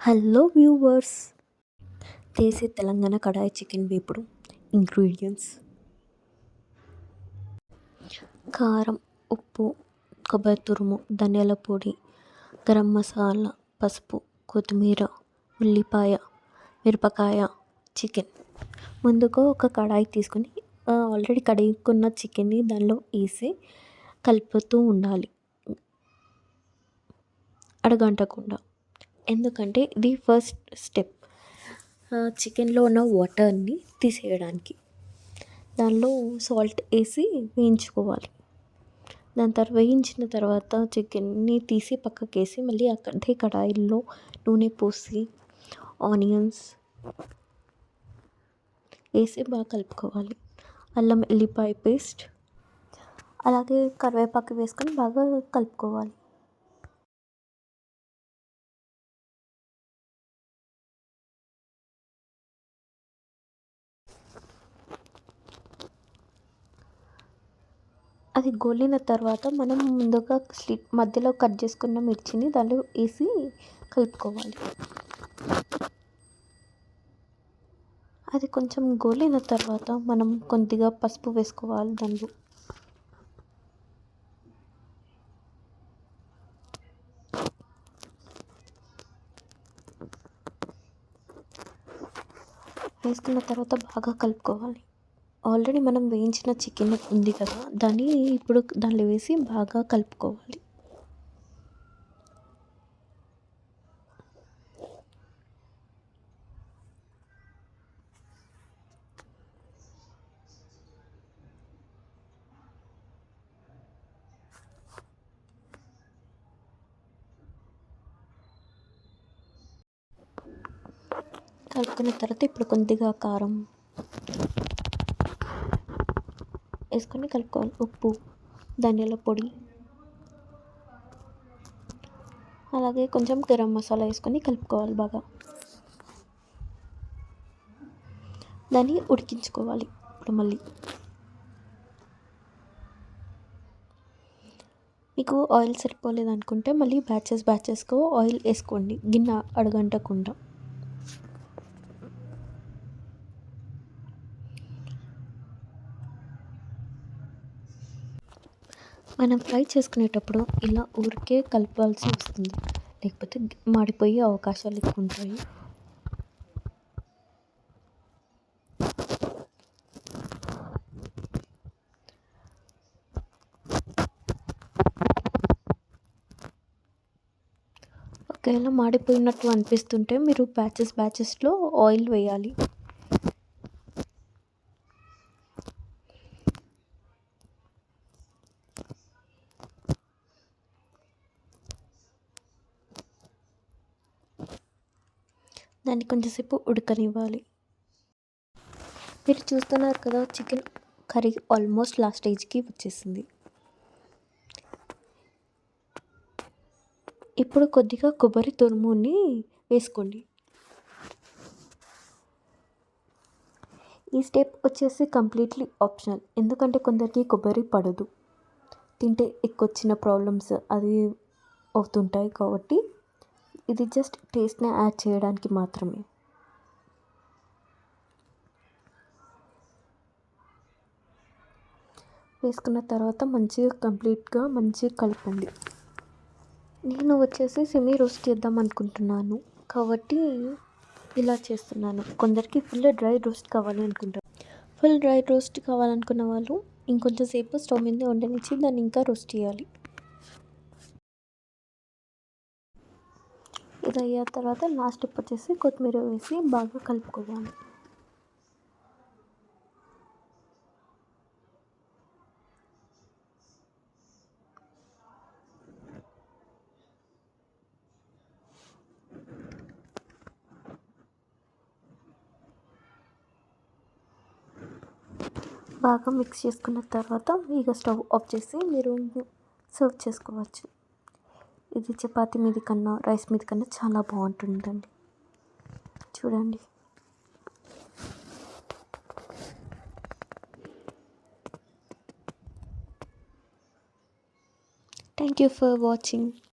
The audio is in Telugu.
హలో వ్యూవర్స్, దేశీ తెలంగాణ కడాయి చికెన్ వేపుడు. ఇంగ్రీడియంట్స్: కారం, ఉప్పు, కొబ్బరి తురుము, ధనియాల పొడి, గరం మసాలా, పసుపు, కొత్తిమీర, ఉల్లిపాయ, మిరపకాయ, చికెన్. ముందుగా ఒక కడాయి తీసుకొని ఆల్రెడీ కడుక్కున్న చికెన్ని దానిలో వేసి కలుపుతూ ఉండాలి అడగంటకుండా. ఎందుకంటే ఇది ఫస్ట్ స్టెప్ చికెన్లో ఉన్న వాటర్ని తీసేయడానికి. దానిలో సాల్ట్ వేసి వేయించుకోవాలి. దాని తర్వాత వేయించిన తర్వాత చికెన్ని తీసి పక్కకి వేసి మళ్ళీ అదే కడాయిల్లో నూనె పోసి ఆనియన్స్ వేసి బాగా కలుపుకోవాలి. అల్లం వెల్లిపాయ పేస్ట్ అలాగే కరివేపాకు వేసుకొని బాగా కలుపుకోవాలి. అది గోలిన తర్వాత మనం ముందుగా మధ్యలో కట్ చేసుకున్న మిర్చిని దానిలో వేసి కలుపుకోవాలి. అది కొంచెం గోలిన తర్వాత మనం కొద్దిగా పసుపు వేసుకోవాలి దానిలో. వేసుకున్న తర్వాత బాగా కలుపుకోవాలి. ఆల్రెడీ మనం వేయించిన చికెన్ ఉంది కదా, దాన్ని ఇప్పుడు దానిలో వేసి బాగా కలుపుకోవాలి. కలుపుకున్న తర్వాత ఇప్పుడు కొద్దిగా కారం వేసుకొని కలుపుకోవాలి. ఉప్పు, ధనియాల పొడి, అలాగే కొంచెం గరం మసాలా వేసుకొని కలుపుకోవాలి బాగా. దాన్ని ఉడికించుకోవాలి. ఇప్పుడు మళ్ళీ మీకు ఆయిల్ సరిపోలేదు అనుకుంటే మళ్ళీ బ్యాచెస్గా ఆయిల్ వేసుకోండి, గిన్నె అడగంటకుండా. మనం ఫ్రై చేసుకునేటప్పుడు ఇలా ఊరికే కలపాల్సి వస్తుంది, లేకపోతే మాడిపోయే అవకాశాలు ఎక్కువ ఉంటాయి. ఒకవేళ మాడిపోయినట్టు అనిపిస్తుంటే మీరు బ్యాచెస్లో ఆయిల్ వేయాలి. దాన్ని కొంచెంసేపు ఉడకనివ్వాలి. మీరు చూస్తున్నారు కదా, చికెన్ కర్రీ ఆల్మోస్ట్ లాస్ట్ స్టేజ్కి వచ్చేసింది. ఇప్పుడు కొద్దిగా కొబ్బరి తురుముని వేసుకోండి. ఈ స్టెప్ వచ్చేసి కంప్లీట్లీ ఆప్షనల్, ఎందుకంటే కొందరికి కొబ్బరి పడదు, తింటే ఎక్కువచ్చిన ప్రాబ్లమ్స్ అది అవుతుంటాయి. కాబట్టి ఇది జస్ట్ టేస్ట్ని యాడ్ చేయడానికి మాత్రమే. వేసుకున్న తర్వాత మంచిగా కలపండి. నేను వచ్చేసి సెమీ రోస్ట్ చేద్దాం అనుకుంటున్నాను కాబట్టి ఇలా చేస్తున్నాను. కొందరికి ఫుల్ డ్రై రోస్ట్ కావాలనుకుంటారు. ఫుల్ డ్రై రోస్ట్ కావాలనుకున్న వాళ్ళు ఇంకొంచెం సేపు స్టవ్ మీద ఉండనిచ్చి దాన్ని ఇంకా రోస్ట్ చేయాలి. ఇది అయ్యాక తర్వాత లాస్ట్ స్టెప్ వచ్చేసి కొత్తిమీర వేసి బాగా కలుపుకోవాలి. బాగా మిక్స్ చేసుకున్న తర్వాత ఇక స్టవ్ ఆఫ్ చేసి మీరు సర్వ్ చేసుకోవచ్చు. ఇది చపాతీ మీద కన్నా రైస్ మీద కన్నా చాలా బాగుంటుందండి. చూడండి. Thank you for watching.